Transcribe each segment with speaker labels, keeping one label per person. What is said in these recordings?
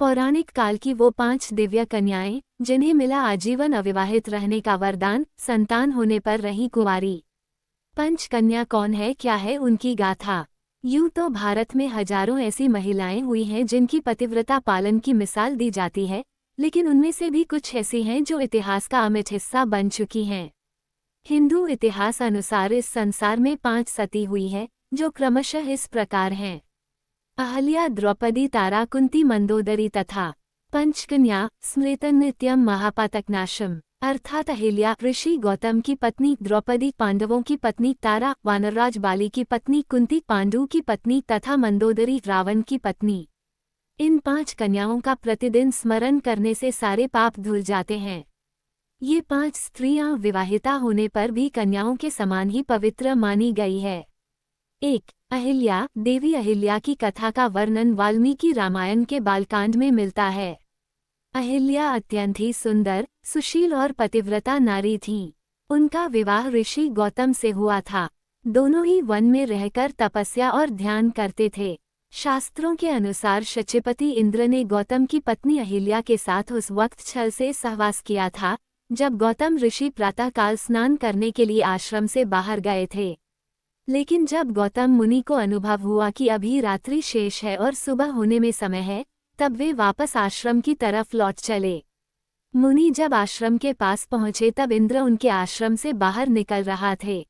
Speaker 1: पौराणिक काल की वो 5 दिव्य कन्याएं जिन्हें मिला आजीवन अविवाहित रहने का वरदान, संतान होने पर रही कुंवारी। पंचकन्या कौन है, क्या है उनकी गाथा? यूं तो भारत में हजारों ऐसी महिलाएं हुई हैं जिनकी पतिव्रता पालन की मिसाल दी जाती है, लेकिन उनमें से भी कुछ ऐसी हैं जो इतिहास का अमिट हिस्सा बन चुकी हैं। हिंदू इतिहास अनुसार इस संसार में 5 सती हुई है, जो क्रमशः इस प्रकार हैं: अहल्या, द्रौपदी, तारा, कुंती, मंदोदरी तथा पंचकन्या स्मृतं नित्यं महापातकनाशम, अर्थात अहिल्या ऋषि गौतम की पत्नी, द्रौपदी पांडवों की पत्नी, तारा वानरराज बाली की पत्नी, कुंती पांडु की पत्नी तथा मंदोदरी रावण की पत्नी। इन 5 कन्याओं का प्रतिदिन स्मरण करने से सारे पाप धुल जाते हैं। ये 5 स्त्रियां विवाहिता होने पर भी कन्याओं के समान ही पवित्र मानी गई है। 1. अहिल्या। देवी अहिल्या की कथा का वर्णन वाल्मीकि रामायण के बालकांड में मिलता है। अहिल्या अत्यंत ही सुंदर, सुशील और पतिव्रता नारी थीं। उनका विवाह ऋषि गौतम से हुआ था। दोनों ही वन में रहकर तपस्या और ध्यान करते थे। शास्त्रों के अनुसार शचीपति इंद्र ने गौतम की पत्नी अहिल्या के साथ उस वक्त छल से सहवास किया था, जब गौतम ऋषि प्रातःकाल स्नान करने के लिए आश्रम से बाहर गए थे। लेकिन जब गौतम मुनि को अनुभव हुआ कि अभी रात्रि शेष है और सुबह होने में समय है, तब वे वापस आश्रम की तरफ लौट चले। मुनि जब आश्रम के पास पहुंचे तब इंद्र उनके आश्रम से बाहर निकल रहा थे।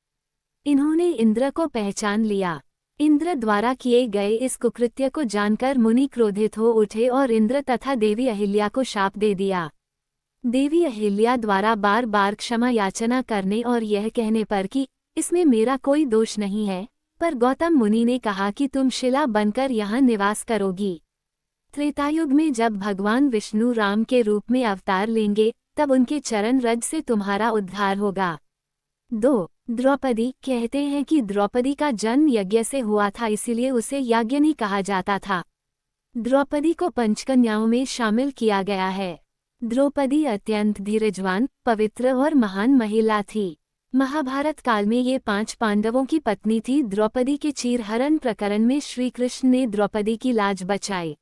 Speaker 1: इन्होंने इंद्र को पहचान लिया। इंद्र द्वारा किए गए इस कुकृत्य को जानकर मुनि क्रोधित हो उठे और इंद्र तथा देवी अहिल्या को शाप दे दिया। देवी अहिल्या द्वारा बार बार क्षमा याचना करने और यह कहने पर कि इसमें मेरा कोई दोष नहीं है, पर गौतम मुनि ने कहा कि तुम शिला बनकर यहाँ निवास करोगी। त्रेतायुग में जब भगवान विष्णु राम के रूप में अवतार लेंगे, तब उनके चरण रज से तुम्हारा उद्धार होगा। 2. द्रौपदी। कहते हैं कि द्रौपदी का जन्म यज्ञ से हुआ था, इसीलिए उसे याज्ञनी कहा जाता था। द्रौपदी को पंचकन्याओं में शामिल किया गया है। द्रौपदी अत्यंत धीरजवान, पवित्र और महान महिला थी। महाभारत काल में ये 5 पांडवों की पत्नी थी। द्रौपदी के चीरहरण प्रकरण में श्री कृष्ण ने द्रौपदी की लाज बचाई।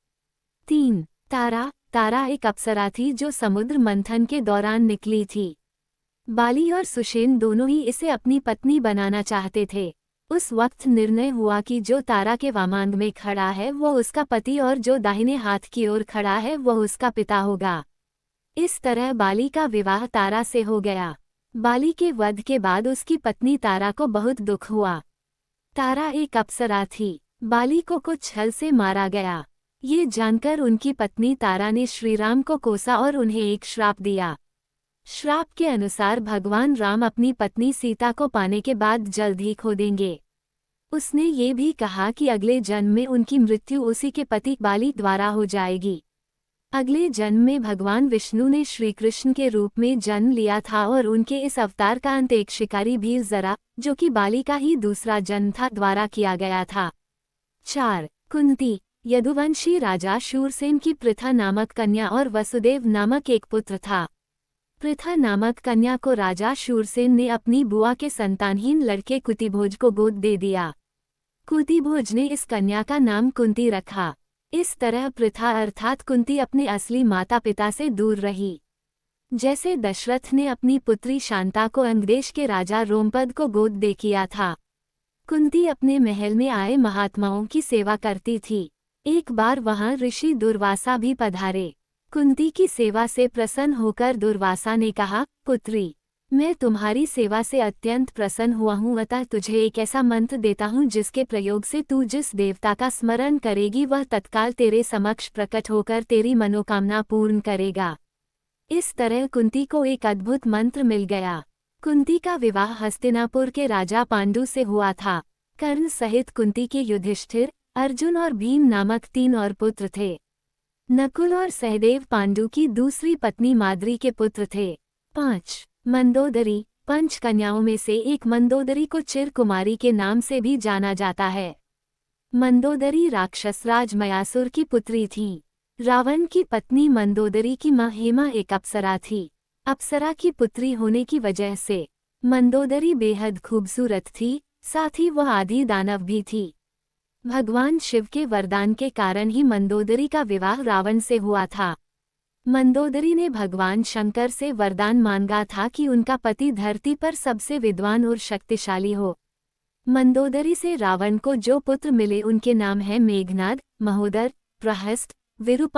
Speaker 1: 3. तारा। तारा एक अप्सरा थी जो समुद्र मंथन के दौरान निकली थी। बाली और सुषेण दोनों ही इसे अपनी पत्नी बनाना चाहते थे। उस वक्त निर्णय हुआ कि जो तारा के वामांग में खड़ा है वो उसका पति और जो दाहिने हाथ की ओर खड़ा है वह उसका पिता होगा। इस तरह बाली का विवाह तारा से हो गया। बाली के वध के बाद उसकी पत्नी तारा को बहुत दुख हुआ। तारा एक अप्सरा थी। बाली को कुछ छल से मारा गया। ये जानकर उनकी पत्नी तारा ने श्रीराम को कोसा और उन्हें एक श्राप दिया। श्राप के अनुसार भगवान राम अपनी पत्नी सीता को पाने के बाद जल्द ही खो देंगे। उसने ये भी कहा कि अगले जन्म में उनकी मृत्यु उसी के पति बाली द्वारा हो जाएगी। अगले जन्म में भगवान विष्णु ने श्रीकृष्ण के रूप में जन्म लिया था और उनके इस अवतार का अंत एक शिकारी भील जरा, जो कि बाली का ही दूसरा जन्म था, द्वारा किया गया था। 4. कुंती। यदुवंशी राजा शूरसेन की पृथा नामक कन्या और वसुदेव नामक एक पुत्र था। पृथा नामक कन्या को राजा शूरसेन ने अपनी बुआ के संतानहीन लड़के कुतिभोज को गोद दे दिया। कुतिभोज ने इस कन्या का नाम कुंती रखा। इस तरह पृथा अर्थात कुंती अपने असली माता पिता से दूर रही। जैसे दशरथ ने अपनी पुत्री शांता को अंगदेश के राजा रोमपद को गोद दे किया था। कुंती अपने महल में आए महात्माओं की सेवा करती थी। एक बार वहां ऋषि दुर्वासा भी पधारे। कुंती की सेवा से प्रसन्न होकर दुर्वासा ने कहा, पुत्री, मैं तुम्हारी सेवा से अत्यंत प्रसन्न हुआ हूँ, अतः तुझे एक ऐसा मंत्र देता हूँ जिसके प्रयोग से तू जिस देवता का स्मरण करेगी वह तत्काल तेरे समक्ष प्रकट होकर तेरी मनोकामना पूर्ण करेगा। इस तरह कुंती को एक अद्भुत मंत्र मिल गया। कुंती का विवाह हस्तिनापुर के राजा पांडु से हुआ था। कर्ण सहित कुंती के युधिष्ठिर, अर्जुन और भीम नामक 3 और पुत्र थे। नकुल और सहदेव पांडु की दूसरी पत्नी माद्री के पुत्र थे। 5. मंदोदरी। 5 कन्याओं में से एक मंदोदरी को चिरकुमारी के नाम से भी जाना जाता है। मंदोदरी राक्षसराज मयासुर की पुत्री थी। रावण की पत्नी मंदोदरी की मां हेमा एक अप्सरा थी। अप्सरा की पुत्री होने की वजह से मंदोदरी बेहद खूबसूरत थी, साथ ही वह आदि दानव भी थी। भगवान शिव के वरदान के कारण ही मंदोदरी का विवाह रावण से हुआ था। मंदोदरी ने भगवान शंकर से वरदान मांगा था कि उनका पति धरती पर सबसे विद्वान और शक्तिशाली हो। मंदोदरी से रावण को जो पुत्र मिले उनके नाम हैं मेघनाद, महोदर, प्रहस्त, विरूपाक्ष।